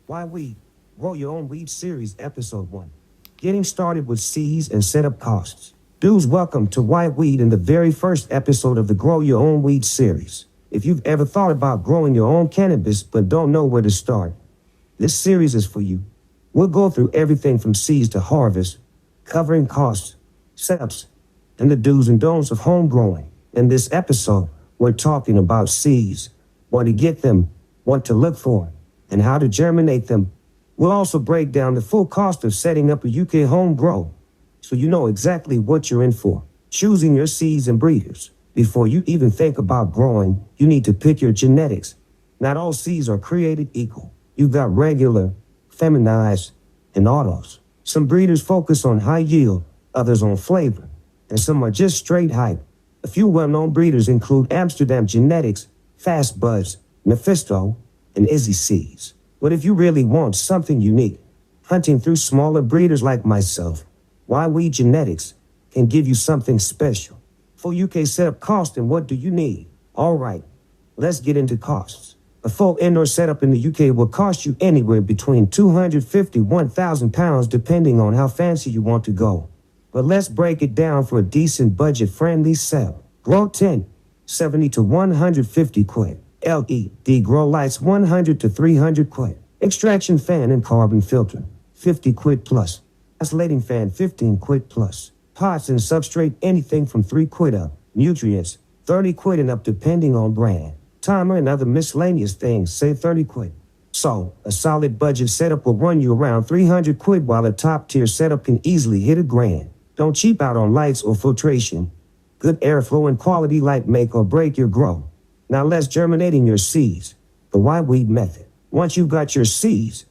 Why Weed? Grow Your Own Weed Series, Episode 1. Getting started with seeds and setup costs. Dudes, welcome to Wyeweeds in the very first episode of the Grow Your Own Weed series. If you've ever thought about growing your own cannabis but don't know where to start, this series is for you. We'll go through everything from seeds to harvest, covering costs, setups, and the do's and don'ts of home growing. In this episode, we're talking about seeds, where to get them, what to look for, and how to germinate them. We'll also break down the full cost of setting up a UK home grow, so you know exactly what you're in for. Choosing your seeds and breeders. Before you even think about growing, you need to pick your genetics. Not all seeds are created equal. You've got regular, feminized, and autos. Some breeders focus on high yield, others on flavor, and some are just straight hype. A few well-known breeders include Amsterdam Genetics, Fast Buds, Mephisto, and Izzy Seeds. But if you really want something unique, hunting through smaller breeders like myself, Wyeweeds Genetics can give you something special. For UK setup cost and what do you need? All right, let's get into costs. A full indoor setup in the UK will cost you anywhere between £250 to £1,000 depending on how fancy you want to go. But let's break it down for a decent budget-friendly setup. Grow 10, 70 to 150 quid. LED grow lights 100 to 300 quid. Extraction fan and carbon filter 50 quid plus. Isolating fan 15 quid plus. Pots and substrate anything from 3 quid up. Nutrients 30 quid and up depending on brand. Timer and other miscellaneous things say 30 quid. So, a solid budget setup will run you around 300 quid while a top tier setup can easily hit £1,000. Don't cheap out on lights or filtration. Good airflow and quality light make or break your grow. Now let's germinating your seeds. The Wyeweeds method. Once you've got your seeds,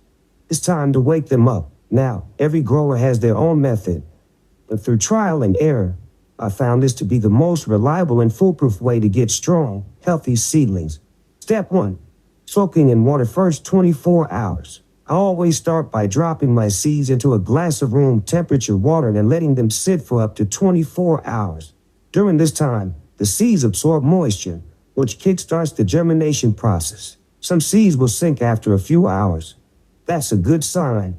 it's time to wake them up. Now, every grower has their own method, but through trial and error, I found this to be the most reliable and foolproof way to get strong, healthy seedlings. Step 1. Soaking in water first 24 hours. I always start by dropping my seeds into a glass of room temperature water and letting them sit for up to 24 hours. During this time, the seeds absorb moisture, which kickstarts the germination process. Some seeds will sink after a few hours. That's a good sign,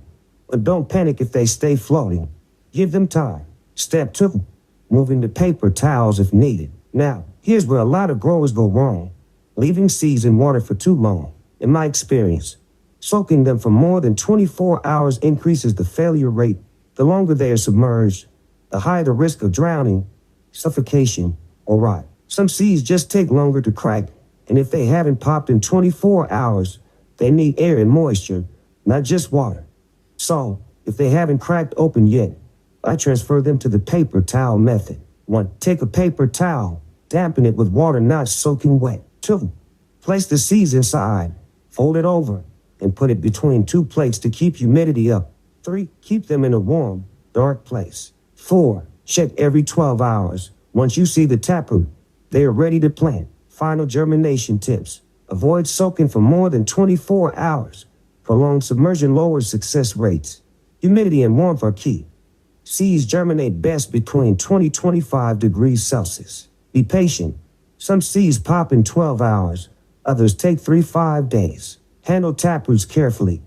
but don't panic if they stay floating. Give them time. Step 2. Moving to paper towels if needed. Now, here's where a lot of growers go wrong. Leaving seeds in water for too long. In my experience, soaking them for more than 24 hours increases the failure rate. The longer they are submerged, the higher the risk of drowning, suffocation, or rot. Some seeds just take longer to crack, and if they haven't popped in 24 hours, they need air and moisture, not just water. So, if they haven't cracked open yet, I transfer them to the paper towel method. 1. Take a paper towel, dampen it with water not soaking wet. 2. Place the seeds inside, fold it over, and put it between 2 plates to keep humidity up. 3. Keep them in a warm, dark place. 4. Check every 12 hours. Once you see the taproot, they are ready to plant. Final germination tips. Avoid soaking for more than 24 hours. Prolonged submersion lowers success rates. Humidity and warmth are key. Seeds germinate best between 20 to 25 degrees Celsius. Be patient. Some seeds pop in 12 hours. Others take 3-5 days. Handle taproots carefully.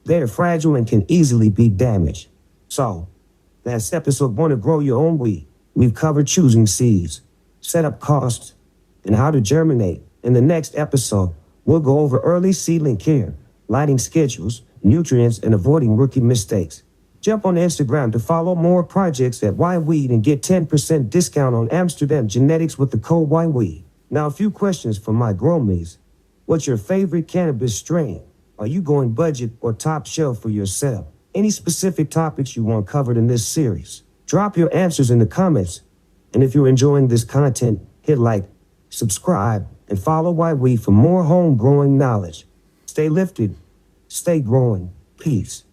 They are fragile and can easily be damaged. So, that's episode 1 of Grow Your Own Weed. We've covered choosing seeds, setup costs, and how to germinate. In the next episode, we'll go over early seedling care, lighting schedules, nutrients, and avoiding rookie mistakes. Jump on Instagram to follow more projects at Wyeweeds and get 10% discount on Amsterdam Genetics with the code Wyeweeds. Now a few questions for my growmies. What's your favorite cannabis strain? Are you going budget or top shelf for your setup? Any specific topics you want covered in this series? Drop your answers in the comments. And if you're enjoying this content, hit like, subscribe, and follow Wyeweeds for more home growing knowledge. Stay lifted, stay growing. Peace.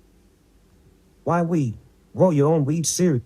Wyeweeds, Grow Your Own Weed series.